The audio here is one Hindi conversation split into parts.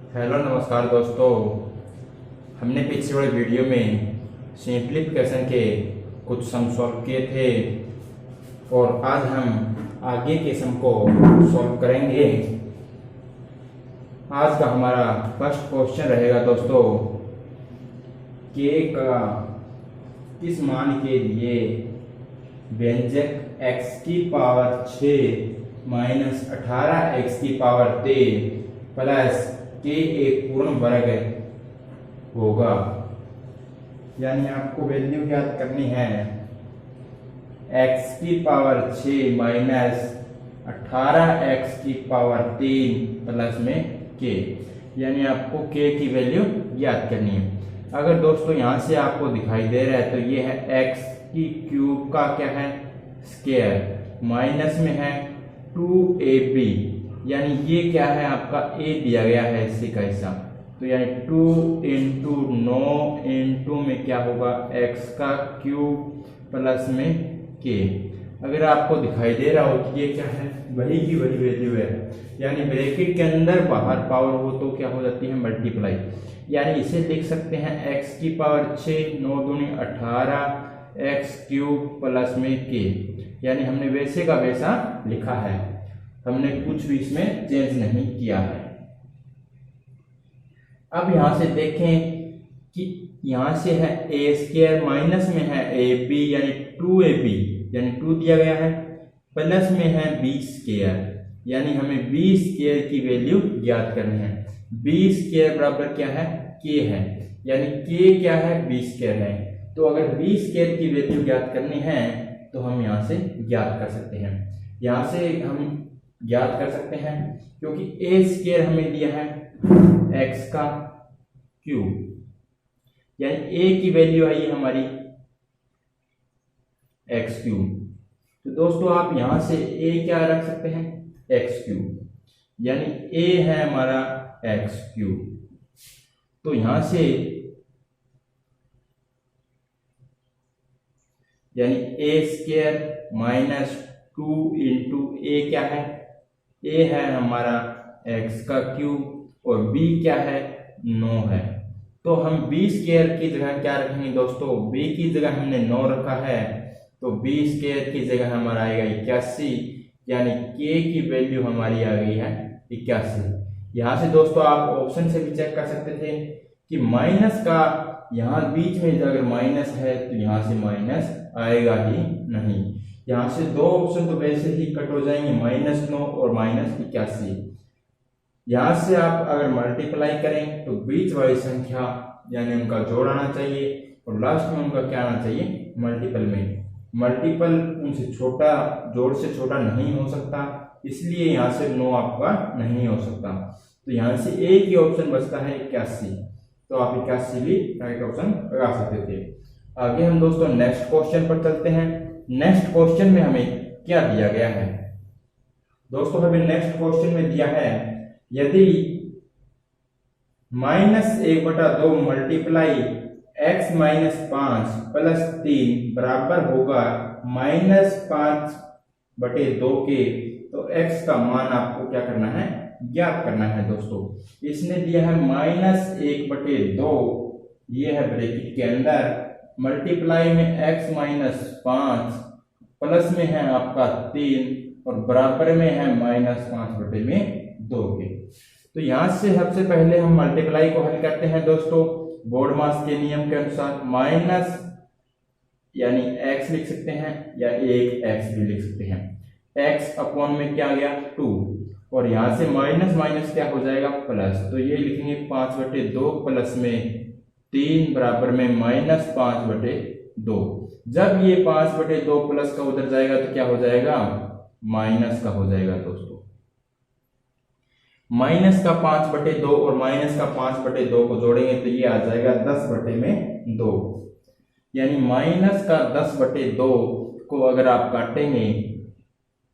हेलो नमस्कार दोस्तों। हमने पिछले वाले वीडियो में सिंप्लीफिकेशन के कुछ सम सॉल्व किए थे और आज हम आगे के सम को सॉल्व करेंगे। आज का हमारा फर्स्ट क्वेश्चन रहेगा दोस्तों, k का किस मान के लिए व्यंजक x की पावर 6 माइनस 18x की पावर 13 प्लस के एक पूर्ण वर्ग होगा। यानी आपको वैल्यू याद करनी है x की पावर 6 माइनस 18x की पावर 3 प्लस में k, यानी आपको k की वैल्यू याद करनी है। अगर दोस्तों यहां से आपको दिखाई दे रहा है तो ये है x की क्यूब का क्या है स्क्वायर, माइनस में है 2ab, यानी ये क्या है आपका a दिया गया है इसी का हिस्सा, तो यानी 2 इंटू 9 इंटू में क्या होगा x का क्यूब प्लस में k। अगर आपको दिखाई दे रहा हो तो ये क्या है वही की वही वैल्यू है, यानी ब्रैकेट के अंदर बाहर पावर हो तो क्या हो जाती है मल्टीप्लाई, यानी इसे लिख सकते हैं x की पावर 6 9 दूनी 18 x क्यूब प्लस में k, यानी हमने वैसे का वैसा लिखा है, हमने कुछ भी इसमें चेंज नहीं किया है। अब यहां से देखें कि यहां से है a स्क्वायर, माइनस में है ab यानी 2ab यानी 2 दिया गया है, प्लस में है b स्क्वायर, यानी हमें b स्क्वायर की वैल्यू ज्ञात करनी है। b स्क्वायर बराबर क्या है k है, यानी k क्या है b स्क्वायर है। तो अगर b स्क्वायर की वैल्यू ज्ञात करनी है तो हम यहां से ज्ञात कर सकते हैं। यहां से हम ज्ञात कर सकते हैं क्योंकि a स्क्वायर हमें दिया है x का क्यूब, यानी a की वैल्यू आई है हमारी x क्यूब। तो दोस्तों आप यहां से a क्या रख सकते हैं x क्यूब, यानी a है हमारा x क्यूब। तो यहां से यानी a square minus 2 into a क्या है a है हमारा x का क्यूब और b क्या है 9 है। तो हम b स्क्वायर की जगह क्या रखेंगे दोस्तों, b की जगह हमने 9 रखा है तो b स्क्वायर की जगह हमारा आएगा 81, यानी k की वैल्यू हमारी आ गई है 81। यहां से दोस्तों आप ऑप्शन से भी चेक कर सकते थे कि माइनस का यहाँ बीच में अगर माइनस है तो यहाँ से माइनस आएगा ही नहीं। यहाँ से दो ऑप्शन तो वैसे ही कट हो जाएंगे, -9 और -81। यहाँ से आप अगर मल्टीप्लाई करें तो बीच वाली संख्या यानी उनका जोड़ आना चाहिए और लास्ट में उनका क्या आना चाहिए मल्टीपल में। मल्टीपल उनसे छोटा, जोड़ से छोटा नहीं हो सकता, इसलिए यहाँ से 9 आपका नहीं हो सकता। तो यहाँ से एक ही ऑप्शन बचता है 81, तो आप 81 भी राइट ऑप्शन लगा सकते थे। आगे हम दोस्तों नेक्स्ट क्वेश्चन पर चलते हैं। नेक्स्ट क्वेश्चन में हमें क्या दिया गया है दोस्तों, हमें नेक्स्ट क्वेश्चन में दिया है यदि -1/2 मल्टीप्लाई x -5 प्लस 3 बराबर होगा -5/2 के, तो x का मान आपको क्या करना है ज्ञात करना है दोस्तों। इसने दिया है -1/2, ये है ब्रैकेट के अंदर, मल्टीप्लाई में x -5 प्लस में है आपका 3 और बराबर में है -5/2 के। तो यहां से सबसे पहले हम मल्टीप्लाई को हल करते हैं दोस्तों बोर्डमास के नियम के अनुसार। माइनस यानी x लिख सकते हैं या एक x भी लिख सकते हैं, x अपॉन में क्या आ गया 2 और यहां से माइनस माइनस क्या हो जाएगा प्लस, तो ये लिखेंगे 5/2 प्लस में 3 बराबर में -5/2। जब ये 5/2 प्लस का उधर जाएगा तो क्या हो जाएगा माइनस का हो जाएगा दोस्तों। माइनस का 5/2 और माइनस का 5/2 को जोड़ेंगे तो ये आ जाएगा 10/2, यानी माइनस का 10/2 को अगर आप काटेंगे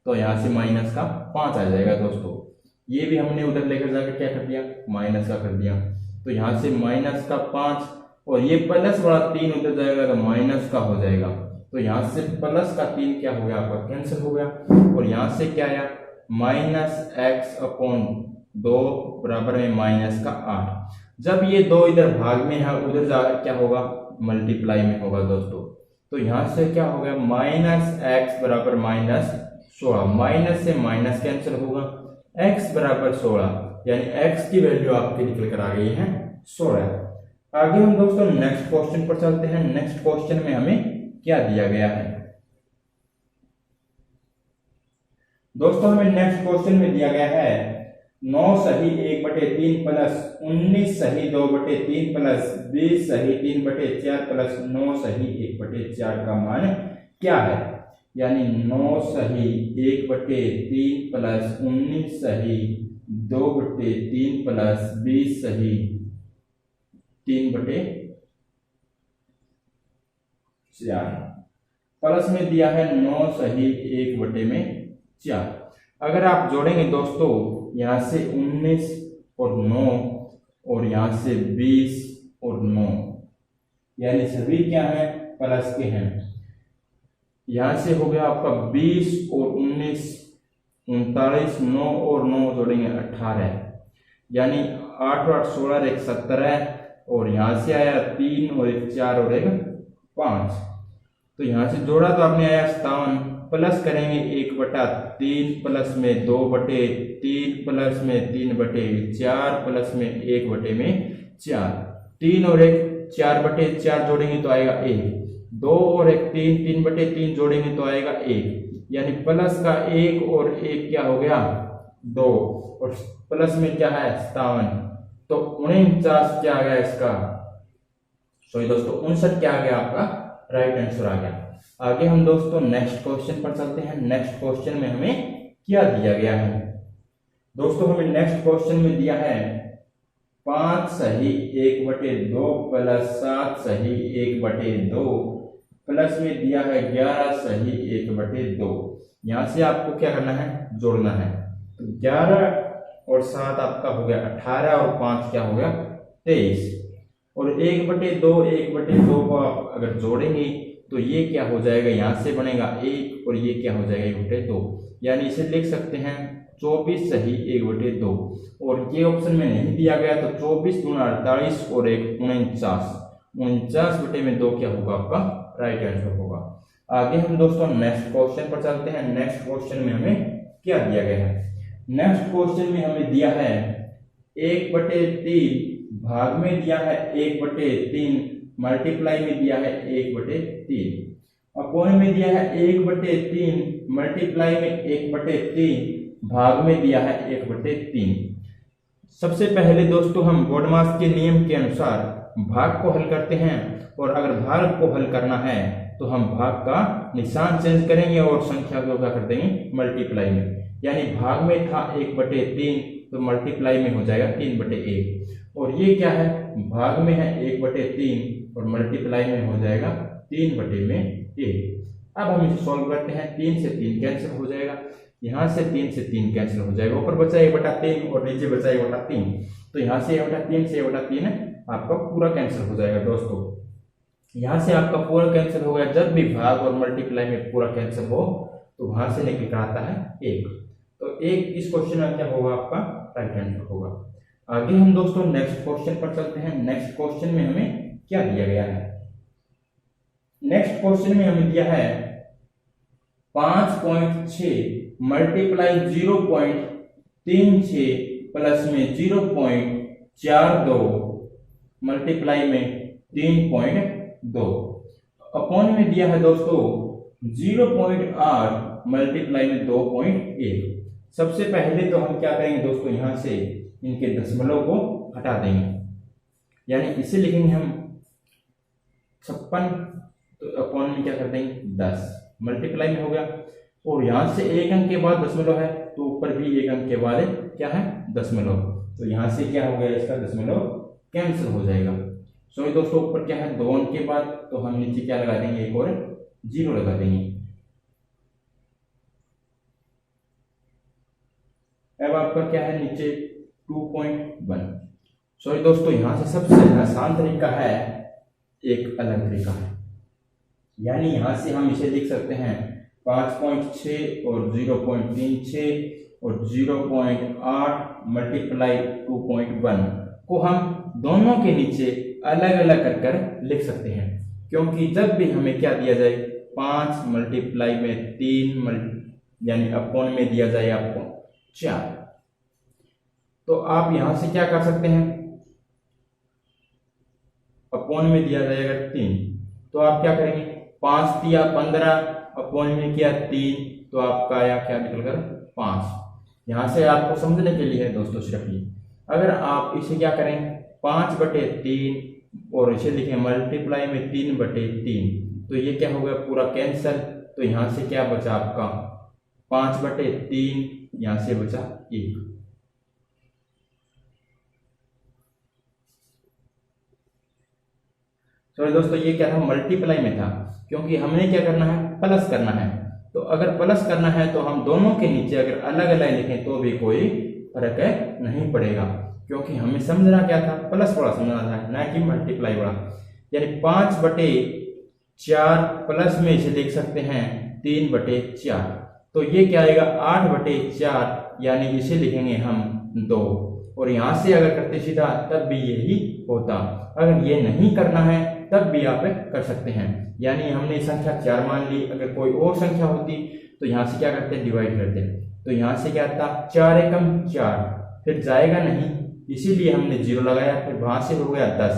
तो यहां से माइनस का 5 आ जाएगा दोस्तों। ये भी हमने उधर लेकर जाकर क्या कर दिया माइनस का कर दिया, तो यहां से माइनस का 5 और ये प्लस वाला 3 उधर जाएगा तो माइनस का हो जाएगा, तो यहां से प्लस का 3 क्या हो गया आपका कैंसिल हो गया और यहां से क्या आया -x अपॉन 2 बराबर में माइनस का 8। जब ये 2 इधर भाग में है, उधर जाकर क्या होगा, मल्टीप्लाई में होगा दोस्तों। तो यहां से क्या हो गया, माइनस एक्स बराबर माइनस 16, माइनस से माइनस कैंसिल होगा, x बराबर 16, यानी x की वैल्यू आपकी निकल कर आ गई है 16। आगे हम दोस्तों नेक्स्ट क्वेश्चन पर चलते हैं। नेक्स्ट क्वेश्चन में हमें क्या दिया गया है दोस्तों, हमें नेक्स्ट क्वेश्चन में दिया गया है 9 सही 1/3 प्लस 19 सही 2/3 प्लस 20 सही 3/4 प्लस 9 सही 1/4 का मान क्या है। यानी 9 सही 1/3 प्लस 19 सही 2/3 प्लस 20 सही 3/4 प्लस में दिया है 9 सही 1/4। अगर आप जोड़ेंगे दोस्तों, यहां से 19 और 9 और यहां से 20 और 9, यानी सभी क्या है, प्लस के हैं। यहां से हो गया आपका 20 और 19 39, 9 और 9 जोड़ेंगे 18, यानी 8 और 8 16 और 1 17, और यहां से आया 3 और 1 4 और 1 5। तो यहां से जोड़ा तो आपने आया 57, प्लस करेंगे 1/3 प्लस में 2/3 प्लस में 3/4 प्लस में 1/4, 3 और 1 4/4 जोड़ेंगे तो आएगा 1, 2 और 1 3, 3/3 जोड़ेंगे तो आएगा 1, यानी प्लस का 1 और 1 क्या हो गया 2, और प्लस में क्या है 57, तो 49 क्या आ गया इसका, सॉरी दोस्तों 59 क्या आ गया आपका राइट आंसर आ गया। आगे हम दोस्तों नेक्स्ट क्वेश्चन पर चलते हैं। नेक्स्ट क्वेश्चन में हमें क्या दिया गया है दोस्तों, हमें नेक्स्ट क्वेश्चन में दिया है 5 सही 1/2 प्लस 7 सही 1/2 प्लस में दिया है 11 सही 1/2। यहां से आपको क्या करना है, जोड़ना है। तो 11 और 7 आपका हो गया 18 और 5 क्या हो गया 23, और 1/2 को आप अगर जोड़ेंगे तो ये क्या हो जाएगा, यहां से बनेगा 1 और ये क्या हो जाएगा 1/2, यानी इसे लिख सकते हैं 24 सही 1/2। और ये ऑप्शन में नहीं दिया गया तो 24 दूना 48 और 1 49, 49/2 क्या होगा आपका राइट आंसर होगा। आगे हम दोस्तों नेक्स्ट क्वेश्चन पर चलते हैं। नेक्स्ट क्वेश्चन में हमें क्या दिया गया है, नेक्स्ट क्वेश्चन में हमें दिया है 1/3 भाग में दिया है 1/3, मल्टीप्लाई में दिया है 1/3, अपॉन में दिया है 1/3, मल्टीप्लाई में 1/3, भाग में दिया है 1/3। सबसे पहले दोस्तों हम बोडमास के नियम के अनुसार भाग को हल करते हैं, और अगर भाग को हल करना है तो हम भाग का निशान चेंज करेंगे और संख्या को क्या कर देंगे मल्टीप्लाई में, यानी भाग में था 1/3 तो मल्टीप्लाई में हो जाएगा 3/1, और ये क्या है भाग में है 1/3 और मल्टीप्लाई में हो जाएगा 3/1। अब हम इसे सॉल्व करते हैं, 3 से 3 कैंसिल हो जाएगा, यहाँ से 3 से 3 कैंसिल हो जाएगा, ऊपर बचा 1/3 और नीचे बचा 1/3, तो यहाँ से 1/3 से 1/3 आपका पूरा कैंसिल हो जाएगा दोस्तों। यहाँ से आपका पूरा कैंसिल हो गया। जब भी भाग और मल्टीप्लाई में पूरा कैंसिल हो तो वहां से निकल कर आता है 1, तो 1 इस क्वेश्चन में क्या होगा आपका राइट आंसर होगा। आगे हम दोस्तों नेक्स्ट क्वेश्चन पर चलते हैं। नेक्स्ट क्वेश्चन में हमें क्या दिया गया है, नेक्स्ट क्वेश्चन में हमें दिया है 5.6 मल्टीप्लाई 0.36 प्लस में 0.42 मल्टीप्लाई में 3.2, अपॉन में दिया है दोस्तों 0.8 मल्टीप्लाई में 2.1। सबसे पहले तो हम क्या करेंगे दोस्तों, यहां से इनके दशमलव को हटा देंगे, यानी इसे लिखेंगे हम 56, तो अपॉन में क्या कर देंगे 10 मल्टीप्लाई में हो गया, और यहां से 1 अंक के बाद दशमलव है तो ऊपर भी 1 अंक के बाद क्या है दशमलव, तो यहां से क्या हो गया इसका दशमलव कैंसिल हो जाएगा। सॉरी दोस्तों ऊपर क्या है 2 अंक के बाद, तो हम नीचे क्या लगा देंगे एक और 0 लगा देंगे। अब आपका क्या है नीचे 2.1। सॉरी दोस्तों यहां से सबसे आसान तरीका है, एक अलग तरीका है, यानी यहां से हम इसे लिख सकते हैं 5.6 और 0.36 और 0.8 मल्टीप्लाई 2.1 को हम दोनों के नीचे अलग अलग कर कर लिख सकते हैं, क्योंकि जब भी हमें क्या दिया जाए 5 मल्टीप्लाई में 3 यानी अपॉन में दिया जाए आपको 4, तो आप यहां से क्या कर सकते हैं, अपॉन में दिया जाए अगर 3 तो आप क्या करेंगे 5 दिया 15, अपॉन में किया 3 तो आपका आया क्या निकलकर 5। यहां से आपको समझने के लिए है दोस्तों सिर्फ ये, अगर आप इसे क्या करें 5/3 और इसे लिखें मल्टीप्लाई में 3/3 तो ये क्या हो गया पूरा कैंसल। तो यहां से क्या बचा आपका 5/3, यहां से बचा 1। तो दोस्तों ये क्या था मल्टीप्लाई में था, क्योंकि हमने क्या करना है प्लस करना है। तो अगर प्लस करना है तो हम दोनों के नीचे अगर अलग अलग लिखें तो भी कोई फर्क नहीं पड़ेगा, क्योंकि हमें समझना क्या था प्लस वाला समझना था ना कि मल्टीप्लाई वाला। यानी 5/4 प्लस में इसे लिख सकते हैं 3/4, तो ये क्या आएगा 8/4, यानी इसे लिखेंगे हम 2। और यहां से अगर करते सीधा तब भी यही होता, अगर ये नहीं करना है तब भी आप कर सकते हैं। यानी हमने संख्या 4 मान ली, अगर कोई और संख्या होती तो यहां से क्या करते डिवाइड करते, तो यहां से क्या था 4 एकम 4, फिर जाएगा नहीं इसीलिए हमने 0 लगाया, फिर वहां से हो गया 10,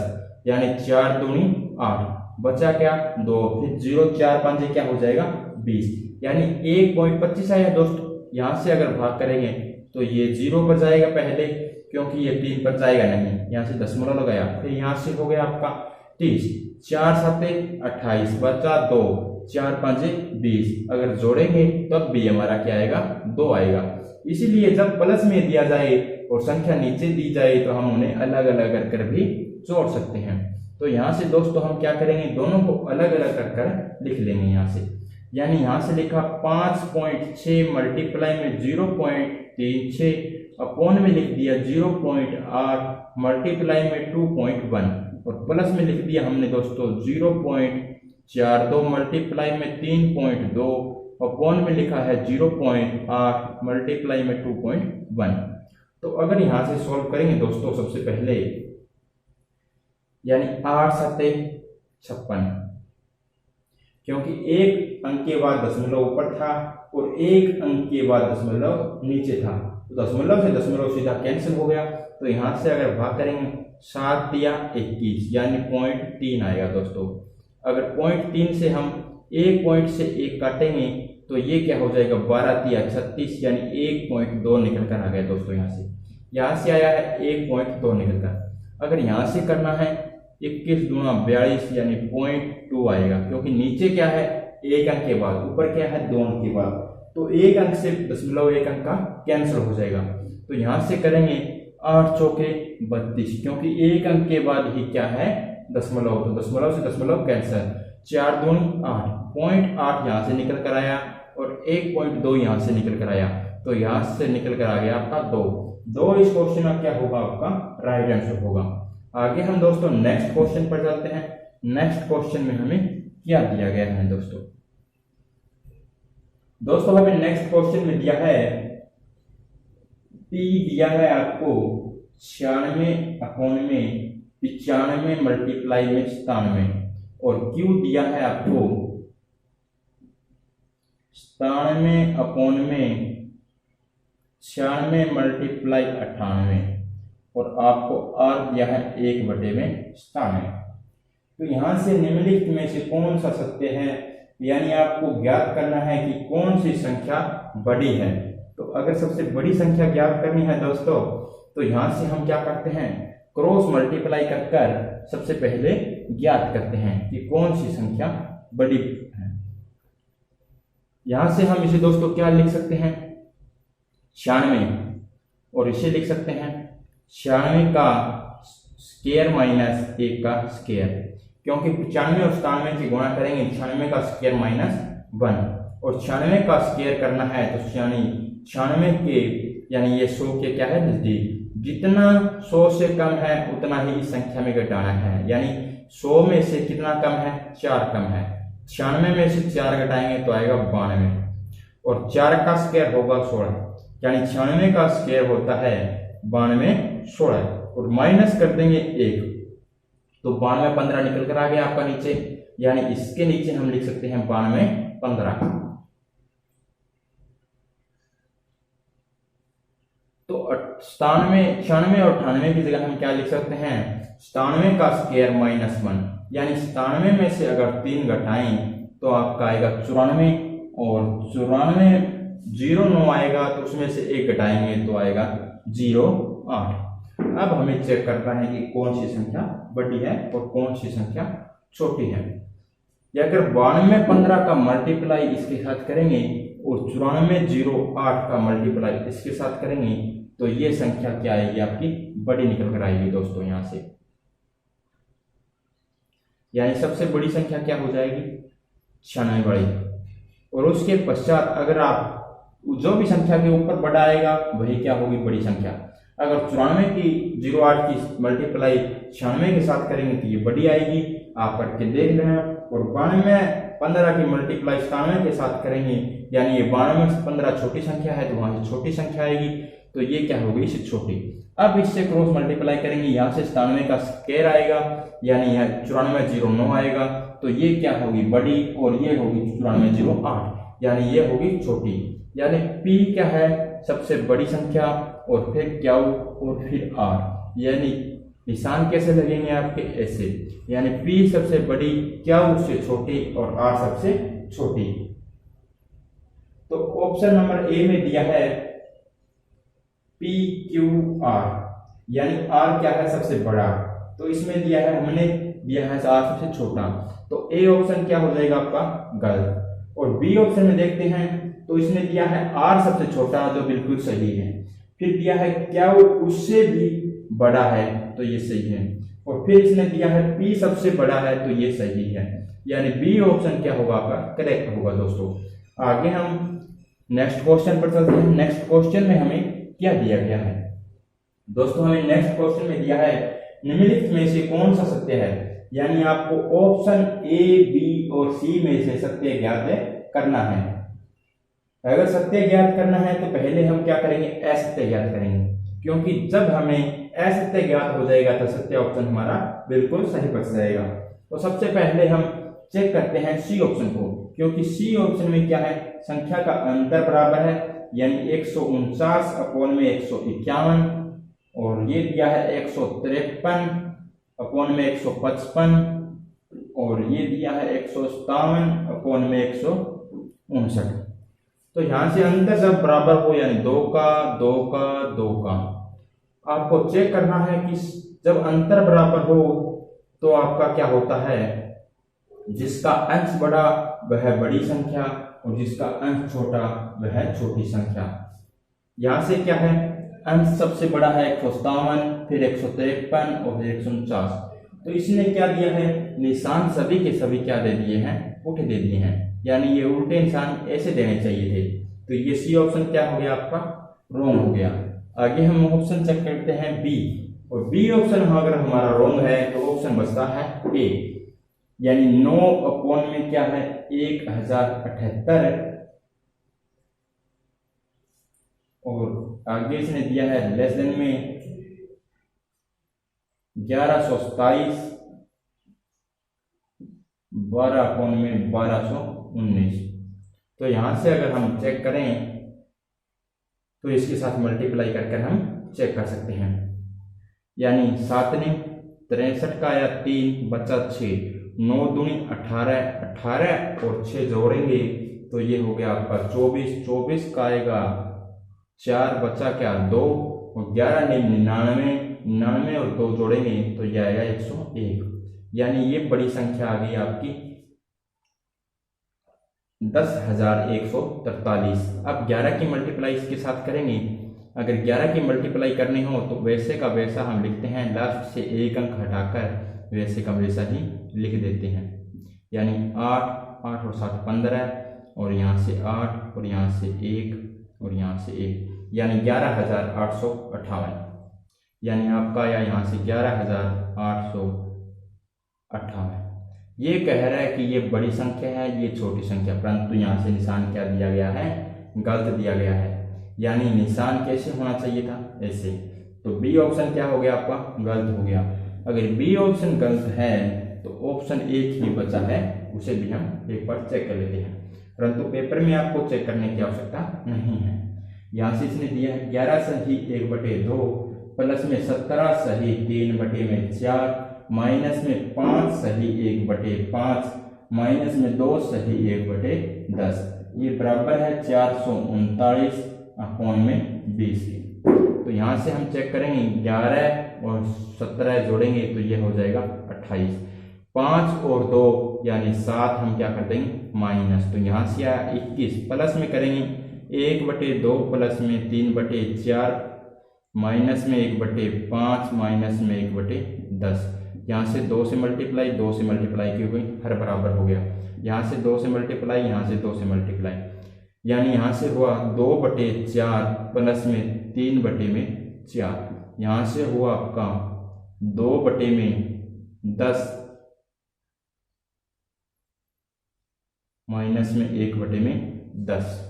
यानी 4 दूनी 8, बचा क्या 2, फिर 0 4 5 क्या हो जाएगा 20, यानी 1.25 आया दोस्तों। यहां से अगर भाग करेंगे तो ये 0 पर जाएगा पहले, क्योंकि ये 3 पर जाएगा नहीं, यहाँ से दशमलव लगाया, फिर यहाँ से हो गया आपका 30, 4 7 28, बचा 2, 4 5 20, अगर जोड़ेंगे तब भी हमारा क्या आएगा 2 आएगा। इसीलिए जब प्लस में दिया जाए और संख्या नीचे दी जाए तो हम उन्हें अलग अलग कर भी जोड़ सकते हैं। तो यहाँ से दोस्तों हम क्या करेंगे दोनों को अलग अलग कर लिख लेंगे यहाँ से, यानी यहाँ से लिखा 5.6 मल्टीप्लाई में 0.36, अपॉन में लिख दिया 0.8 मल्टीप्लाई में 2.1, और प्लस में लिख दिया हमने दोस्तों 0.42 मल्टीप्लाई में 3.2, अपॉन में लिखा है 0.8 मल्टीप्लाई में 2.1। तो अगर यहां से सॉल्व करेंगे दोस्तों सबसे पहले, यानी 8 7 56, क्योंकि एक अंक के बाद दशमलव ऊपर था और एक अंक के बाद दशमलव नीचे था, तो दशमलव से दशमलव सीधा कैंसिल हो गया। तो यहां से अगर भाग करेंगे 7 या 21, यानी 0.3 आएगा दोस्तों। अगर 0.3 से हम एक पॉइंट से एक काटेंगे तो ये क्या हो जाएगा 12 या 36, यानी 1.2 निकल कर आ गया दोस्तों। यहाँ से आया है 1.2 निकल कर। अगर यहाँ से करना है 21 दूना 42, यानी 0.2 आएगा, क्योंकि नीचे क्या है एक अंक के बाद, ऊपर क्या है 2 अंक के बाद, तो एक अंक से दशमलव एक अंक का कैंसिल हो जाएगा। तो यहाँ से करेंगे 8 चौके 32, क्योंकि एक अंक के बाद ही क्या है दशमलव, तो दशमलव से दशमलव कैंसिल, 4 दूनी 8, 0.8 यहाँ से निकल कर आया और 1.2 यहाँ से निकल कर आया, तो यहाँ से निकल कर आ गया आपका 2। इस क्वेश्चन का क्या होगा आपका राइट आंसर होगा। आगे हम दोस्तों नेक्स्ट क्वेश्चन पर चलते हैं। नेक्स्ट क्वेश्चन में हमें क्या दिया गया है दोस्तों हमें नेक्स्ट क्वेश्चन में दिया है P दिया है आपको 96 अपॉन में 95 मल्टीप्लाई में 97, और Q दिया है आपको 97 अपॉन में 96 मल्टीप्लाई 98, और आपको R दिया है 1/97। तो यहां से निम्नलिखित में से कौन सा सत्य है, यानी आपको ज्ञात करना है कि कौन सी संख्या बड़ी है। तो अगर सबसे बड़ी संख्या ज्ञात करनी है दोस्तों, तो यहां से हम क्या करते हैं क्रॉस मल्टीप्लाई कर सबसे पहले ज्ञात करते हैं कि कौन सी संख्या बड़ी है। यहां से हम इसे दोस्तों क्या लिख सकते हैं 96, और इसे लिख सकते हैं 96 का स्क्वायर माइनस 1 का स्क्वायर, क्योंकि 95 और 97 से गुणा करेंगे 96 का स्क्वायर माइनस 1, और 96 का स्क्वायर करना है तो यानी 96 के यानी ये 100 के क्या है नजदीक, जितना 100 से कम है उतना ही इस संख्या में घटाना है, यानी 100 में से कितना कम है 4 कम है, 96 में से 4 घटाएंगे तो आएगा 92, और 4 का स्क्वायर होगा 16, यानी 96 का स्क्वायर होता है 9216 और माइनस कर देंगे 1 तो 9215 निकल कर आ गया आपका नीचे, यानी इसके नीचे हम लिख सकते हैं 9215। तो 97, 96 और 98 की जगह हम क्या लिख सकते हैं 97 का स्क्वायर -1, यानी 97 में से अगर 3 घटाएं तो आपका आएगा 94 और 94 09 आएगा तो उसमें से 1 घटाएंगे तो आएगा 08। अब हमें चेक करना है कि कौन सी संख्या बड़ी है और कौन सी संख्या छोटी है। या अगर 9215 का मल्टीप्लाई इसके साथ करेंगे और 9408 का मल्टीप्लाई इसके साथ करेंगे तो ये संख्या क्या आएगी आपकी बड़ी निकल कर आएगी दोस्तों यहां से। यानी सबसे बड़ी संख्या क्या हो जाएगी 96 बड़ी। और उसके पश्चात अगर आप जो भी संख्या के ऊपर बड़ा आएगा वही क्या होगी बड़ी संख्या। अगर 94 की 08 की मल्टीप्लाई 96 के साथ करेंगे तो ये बड़ी आएगी, आप करके देख लेना। और 9215 की मल्टीप्लाई 97 के साथ करेंगे यानी ये 9215 छोटी संख्या है तो वहां से छोटी संख्या आएगी, तो ये क्या होगी इससे छोटी। अब इससे क्रॉस मल्टीप्लाई करेंगे, यहाँ से 97 का स्क्वायर आएगा यानी यहाँ 9409 आएगा तो ये क्या होगी बड़ी और ये होगी 9408 यानी ये होगी छोटी। यानी P क्या है सबसे बड़ी संख्या और फिर Q और फिर R। यानी निशान कैसे लगेंगे आपके ऐसे, यानी P सबसे बड़ी Q उससे छोटी और R सबसे छोटी। तो ऑप्शन नंबर ए में दिया है PQR यानी R क्या है सबसे बड़ा, तो इसमें दिया है हमने दिया है R सबसे छोटा, तो ए ऑप्शन क्या हो जाएगा आपका गलत। और बी ऑप्शन में देखते हैं तो इसमें दिया है R सबसे छोटा जो बिल्कुल सही है, फिर दिया है क्या उससे भी बड़ा है तो ये सही है, और फिर इसने दिया है P सबसे बड़ा है तो ये सही है, यानी बी ऑप्शन क्या होगा आपका करेक्ट होगा दोस्तों। आगे हम नेक्स्ट क्वेश्चन पर चलते हैं। नेक्स्ट क्वेश्चन में हमें क्या दिया गया है दोस्तों, हमें नेक्स्ट क्वेश्चन में दिया है निम्नलिखित में से कौन सा सत्य है, यानी आपको ऑप्शन ए बी और सी में से सत्य ज्ञात करना है। अगर सत्य ज्ञात करना है तो पहले हम क्या करेंगे असत्य ज्ञात करेंगे, क्योंकि जब हमें असत्य ज्ञात हो जाएगा तो सत्य ऑप्शन हमारा बिल्कुल सही बच जाएगा। तो सबसे पहले हम चेक करते हैं सी ऑप्शन को, क्योंकि सी ऑप्शन में क्या है संख्या का अंतर बराबर है यानी 149 अपॉन में 151, और ये दिया है 153 अपॉन में 155, और ये दिया है 157 अपॉन में 159। तो यहां से अंतर जब बराबर हो यानी 2 का 2 का 2 का, आपको चेक करना है कि जब अंतर बराबर हो तो आपका क्या होता है जिसका अंश बड़ा वह बड़ी संख्या और जिसका अंश छोटा वह छोटी संख्या। यहां से क्या है अंश सबसे बड़ा है 157, फिर 153 और फिर 149, तो इसने क्या दिया है निशान सभी के सभी क्या दे दिए हैं उल्टे दे दिए हैं, यानी ये उल्टे निशान ऐसे देने चाहिए थे, तो ये सी ऑप्शन क्या हो गया आपका रॉन्ग हो गया। आगे हम ऑप्शन चेक करते हैं बी, और बी ऑप्शन अगर हमारा रॉन्ग है तो ऑप्शन बचता है ए, यानी 9 अपॉन में क्या है 1078, और आगे इसने दिया है लेस देन में 1127, 12 अपॉन में 1219। तो यहां से अगर हम चेक करें तो इसके साथ मल्टीप्लाई करके हम चेक कर सकते हैं, यानी 7 ने 63 का या 3 बचा 6, 9 दूनी 18, 18 और 6 जोड़ेंगे तो ये हो गया आपका 24, 24 का आएगा 4 बचा क्या 2, और 11 ने 99, 99 और 2 जोड़ेंगे तो ये आएगा 101, यानी ये बड़ी संख्या आ गई आपकी 10,143। अब 11 की मल्टीप्लाई इसके साथ करेंगे, अगर 11 की मल्टीप्लाई करनी हो तो वैसे का वैसा हम लिखते हैं, लास्ट से एक अंक हटाकर वैसे का वैसा ही लिख देते हैं, यानी 8, 8 और 7 15, और यहाँ से 8 और यहाँ से 1 और यहाँ से 1, यानी 11,858, यानी आपका आया यहाँ से 11,858। ये कह रहा है कि ये बड़ी संख्या है ये छोटी संख्या, परंतु यहाँ से निशान क्या दिया गया है गलत दिया गया है, यानी निशान कैसे होना चाहिए था, ऐसे। तो बी ऑप्शन क्या हो गया आपका, गलत हो गया। अगर बी ऑप्शन गलत है तो ऑप्शन एक ही बचा है, उसे भी हम एक बार चेक कर लेते हैं, परंतु पेपर में आपको चेक करने की आवश्यकता नहीं है। यहाँ से इसने दिया है 11 सही 1/2 प्लस में 17 सही 3/4 माइनस में 5 सही 1/5 माइनस में 2 सही 1/10, ये बराबर है 439 अपॉन में 20 की। तो यहाँ से हम चेक करेंगे 11 और 17 जोड़ेंगे तो ये हो जाएगा 28, 5 और 2 यानी 7 हम क्या कर देंगे माइनस, तो यहाँ से आया 21, प्लस में करेंगे 1/2 प्लस में 3/4 माइनस में 1/5 माइनस में 1/10, यहाँ से 2 से मल्टीप्लाई की हो गई, हर बराबर हो गया। यहाँ से 2 से मल्टीप्लाई, यहाँ से 2 से मल्टीप्लाई, यानी यहाँ से हुआ 2/4 प्लस में 3/4, यहाँ से हुआ आपका 2/10 माइनस में 1/10।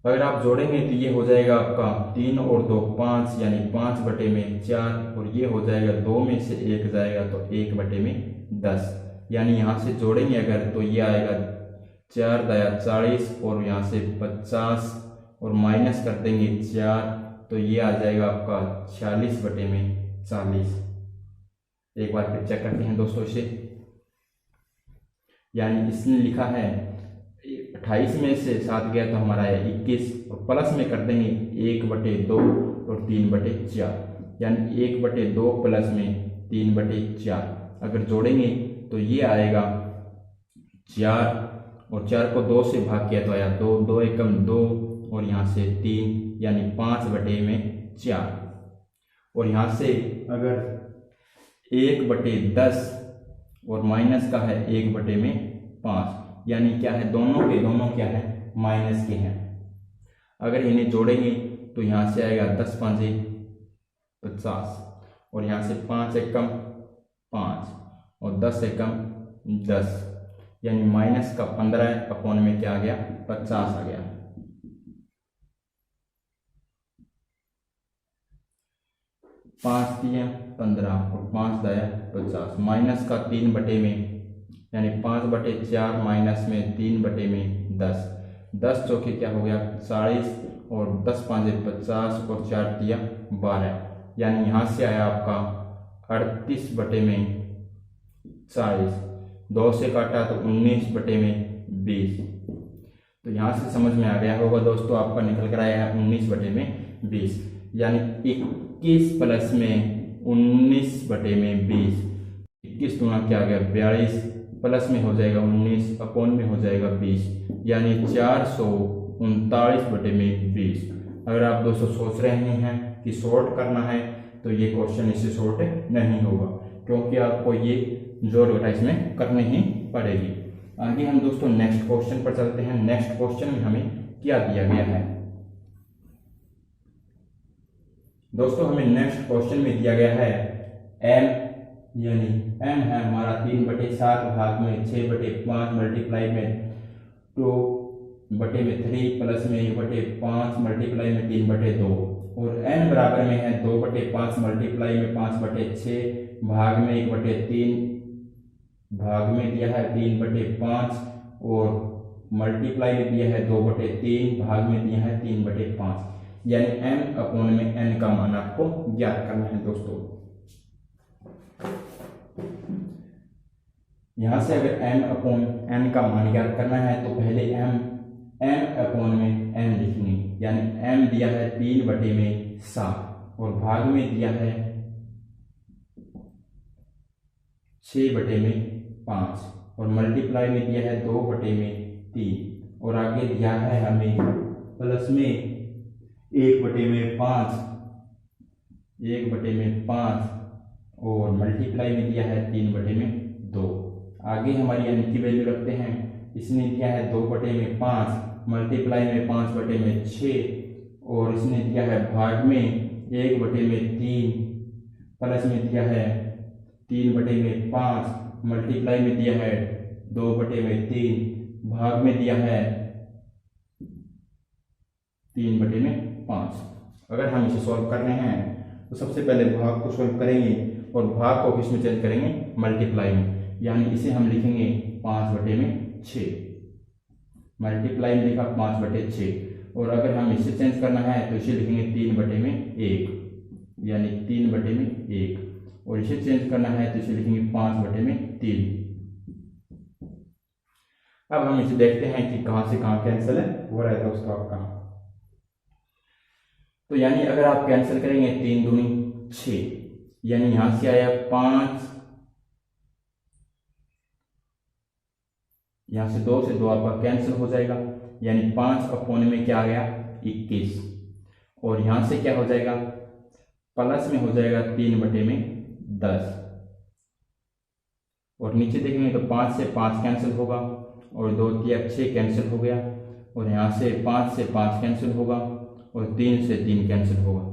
अगर आप जोड़ेंगे तो ये हो जाएगा आपका 3 और 2 5 यानी 5/4, और ये हो जाएगा 2 में से 1 जाएगा तो 1/10, यानी यहाँ से जोड़ेंगे अगर तो ये आएगा 4 दाया 40 और यहाँ से 50 और माइनस कर देंगे 4 तो ये आ जाएगा आपका 46/40। एक बार फिर चेक करते हैं दोस्तों इसे, यानी इसने लिखा है 28 में से 7 गया तो हमारा है 21, और प्लस में कर देंगे 1/2 और 3/4, यानी 1/2 प्लस में 3/4, अगर जोड़ेंगे तो ये आएगा 4 और 4 को 2 से भाग किया तो आया 2, 2 एकम 2 और यहाँ से 3 यानी 5/4, और यहाँ से अगर 1/10 और माइनस का है 1/5, यानी क्या है दोनों क्या है माइनस के हैं। अगर इन्हें जोड़ेंगे तो यहाँ से आएगा 10 5 50 और यहाँ से 5 एकम 5 और 10 एकम 10, यानी माइनस का 15 अपॉन में क्या आ गया 50 आ गया। पाँच 15 और 5 दाया 50, माइनस का 3 में यानी 5/4 माइनस में 3/10, 10 चौके क्या हो गया 40 और 10 5 50 और 4 दिया 12, यानी यहाँ से आया आपका 38/40, 2 से काटा तो 19/20, तो यहाँ से समझ में आ गया होगा दोस्तों, आपका निकल कर आया है 19/20, यानी 21 प्लस में 19/20, 21 गुना क्या आ गया 42 प्लस में हो जाएगा 19 अपॉन में हो जाएगा 20, यानी 439/20। अगर आप दोस्तों सोच रहे हैं कि शॉर्ट करना है तो ये क्वेश्चन इससे शॉर्ट नहीं होगा, क्योंकि आपको ये जोड़ घटा इसमें करनी ही पड़ेगी। आगे हम दोस्तों नेक्स्ट क्वेश्चन पर चलते हैं। नेक्स्ट क्वेश्चन में हमें क्या दिया गया है दोस्तों, हमें नेक्स्ट क्वेश्चन में दिया गया है m, यानी m है हमारा 3/7 भाग में 6/5 मल्टीप्लाई में 2/3 प्लस में 1/5 मल्टीप्लाई में 3/2, और n बराबर में है 2/5 मल्टीप्लाई में 5/6 भाग में 1/3 भाग में दिया है 3/5 और मल्टीप्लाई में दिया है 2/3 भाग में दिया है 3/5, यानी m अपॉन में n का मान आपको ज्ञात करना है दोस्तों। यहाँ से अगर m अपॉन n का मान ज्ञात करना है तो पहले m अपॉन में n लिखनी, यानी m दिया है 3/7 और भाग में दिया है 6/5 और मल्टीप्लाई में दिया है 2/3 और आगे दिया है हमें प्लस में 1/5 और मल्टीप्लाई में दिया है 3/2। आगे हमारी n की वैल्यू रखते हैं, इसने दिया है 2/5 मल्टीप्लाई में 5/6 और इसने दिया है भाग में 1/3 प्लस में दिया है 3/5 मल्टीप्लाई में दिया है 2/3 भाग में दिया है 3/5। अगर हम इसे सॉल्व करने हैं तो सबसे पहले भाग को सॉल्व करेंगे और भाग को किसमें चेंज करेंगे, मल्टीप्लाई में, यानी इसे हम लिखेंगे 5/6। मल्टीप्लाई में लिखा 5/6, और अगर हम इसे चेंज करना है तो इसे लिखेंगे 3/1, यानी 3/1, और इसे चेंज करना है तो इसे लिखेंगे 5/3। अब हम इसे देखते हैं कि कहां से कहां कैंसिल हो रहा है दोस्तों आपका। तो यानी अगर आप कैंसिल करेंगे 3 दूनी 6, यानी यहां से आया 5, यहां से 2 से 2 आपका कैंसिल हो जाएगा, यानी 5 में क्या आ गया 21, और यहां से क्या हो जाएगा प्लस में हो जाएगा 3/10, और नीचे देखेंगे तो 5 से 5 कैंसिल होगा और 2 3 6 कैंसिल हो गया, और यहाँ से 5 से 5 कैंसिल होगा और 3 से 3 कैंसिल होगा,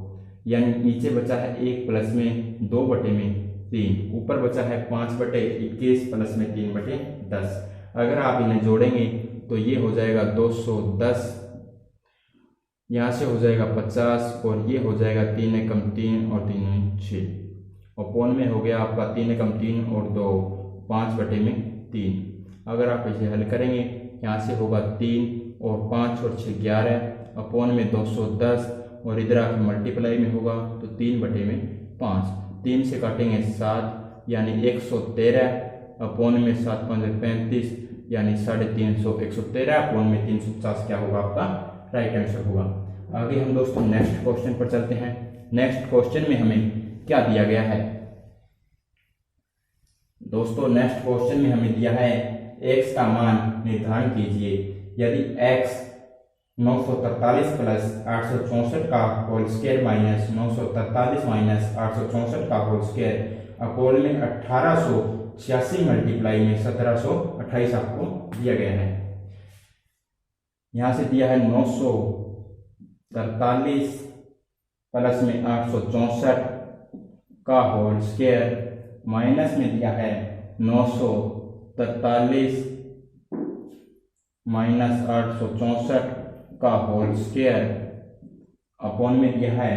यानी नीचे बचा है 1 प्लस में 2/3, ऊपर बचा है 5/21 प्लस में 3/10। अगर आप इन्हें जोड़ेंगे तो ये हो जाएगा 210, यहाँ से हो जाएगा 50, और ये हो जाएगा 3 एकम 3 और 3 6, और पौन में हो गया आपका 3 एकम 3 और 2 5/3। अगर आप इसे हल करेंगे यहाँ से होगा 3 और 5 और 6 11, अपॉन में 210, और इधर आके मल्टीप्लाई में होगा तो 3/5, 3 से काटेंगे 7, यानी 113, अपॉन में 7 5 35, यानी 350, 113 अपॉन में 350 क्या होगा आपका राइट आंसर होगा। आगे हम दोस्तों नेक्स्ट क्वेश्चन पर चलते हैं। नेक्स्ट क्वेश्चन में हमें क्या दिया गया है दोस्तों, नेक्स्ट क्वेश्चन में हमें दिया है x का मान निर्धारण कीजिए यदि x 943 प्लस 864 का होल स्क्वायर माइनस 943 माइनस 864 का होल स्क्वायर अपॉन में 1886 मल्टीप्लाई में 1728 आपको दिया गया है। यहां से दिया है 943 प्लस में 864 का होल स्क्वायर माइनस में दिया है 943 माइनस 864 का होल स्क्वायर अपॉन में दिया है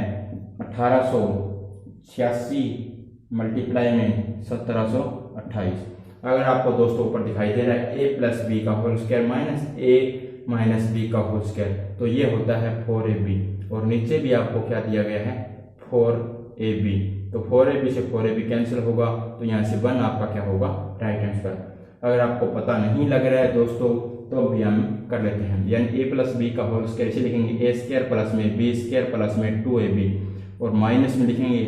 1886 मल्टीप्लाई में 1728। अगर आपको दोस्तों ऊपर दिखाई दे रहा है a प्लस बी का whole square minus a minus B का होल स्क्वायर, तो ये होता है 4ab, और नीचे भी आपको क्या दिया गया है 4ab, तो 4ab से 4ab कैंसिल होगा, तो यहाँ से 1 आपका क्या होगा राइट आंसर। अगर आपको पता नहीं लग रहा है दोस्तों तो भी हम कर लेते हैं, यानी a प्लस बी का होल स्क्वायर इसे लिखेंगे a स्क्वायर प्लस में b स्क्वायर प्लस में 2ab, और माइनस में लिखेंगे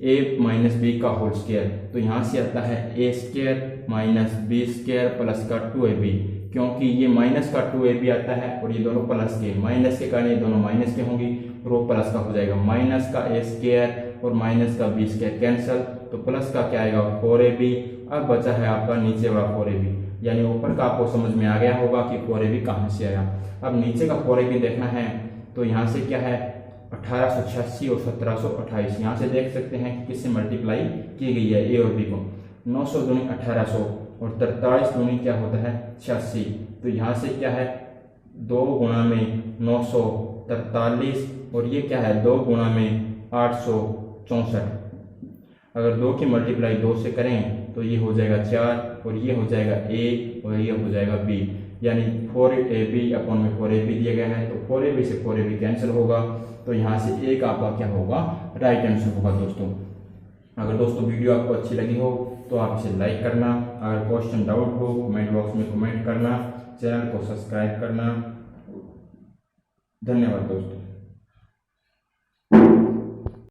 a माइनस बी का होल स्क्वायर, तो यहाँ से आता है a square minus B square plus का 2ab, क्योंकि ये माइनस का 2ab आता है और ये दोनों प्लस के, माइनस के कारण ये दोनों माइनस के होंगी और वो प्लस का हो जाएगा, माइनस का a स्क्वायर और माइनस का b स्क्वायर कैंसल, तो प्लस का क्या आएगा 4ab। अब बचा है आपका नीचे वाला 4ab, यानी ऊपर का आपको समझ में आ गया होगा कि 4ab कहाँ से आया। अब नीचे का 4ab देखना है तो यहाँ से क्या है 1886 और 1728, यहाँ से देख सकते हैं कि किससे मल्टीप्लाई की गई है a और b को, 900 दूनी 1800 और 43 दूनी क्या होता है 86, तो यहाँ से क्या है 2 गुणा में 943 और ये क्या है 2 गुणा में 864, अगर 2 की मल्टीप्लाई 2 से करें तो ये हो जाएगा 4 और ये हो जाएगा a और ये हो जाएगा b, यानी 4ab अपॉन में 4ab दिया गया है, तो 4ab से 4ab कैंसिल होगा, तो यहाँ से एक आपका क्या होगा राइट आंसर होगा दोस्तों। अगर दोस्तों वीडियो आपको अच्छी लगी हो तो आप इसे लाइक करना, अगर क्वेश्चन डाउट हो कमेंट बॉक्स में कमेंट करना, चैनल को सब्सक्राइब करना। धन्यवाद दोस्तों।